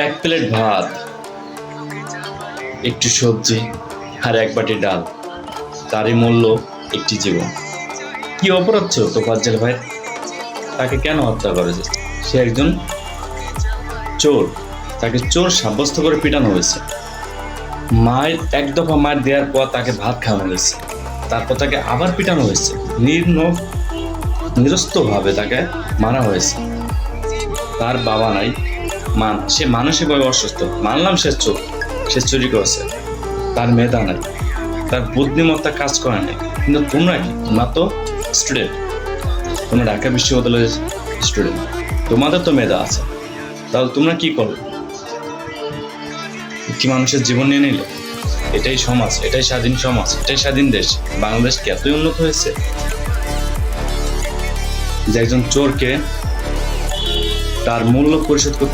এক প্লেট ভাত, একটু সবজি আর এক বাটি ডাল, তারই মূল্য একটি জীবন। কি অপরাধ ছিল তোফাজ্জল ভাই? তাকে কেন হত্যা করেছে? সে একজন চোর, তাকে চোর সাব্যস্ত করে পিটানো হয়েছে। মায়ের এক দফা মায়ের দেওয়ার পর তাকে ভাত খাওয়ানো হয়েছে, তারপর তাকে আবার পিটানো হয়েছে, নিরস্তভাবে তাকে মারা হয়েছে। তার বাবা নাই, সে মানসিকভাবে অসুস্থ, মানলাম সে চোর, সে চুরি করেছে, তার মেধা নাই, তার বুদ্ধিমত্তা কাজ করে নাই। কিন্তু তোমরা কি? তোমরা তো স্টুডেন্ট, তোমরা ঢাকা বিশ্ববিদ্যালয়ের স্টুডেন্ট, তোমাদের তো মেধা আছে, তাহলে তোমরা কি করবে? কি মানুষের জীবন নিয়ে নিলে? এটাই সমাজ, এটাই স্বাধীন সমাজ, এটাই স্বাধীন দেশ। বাংলাদেশ কি এতই উন্নত হয়েছে যে একজন চোরকে তার মূল্য পরিশোধ করতে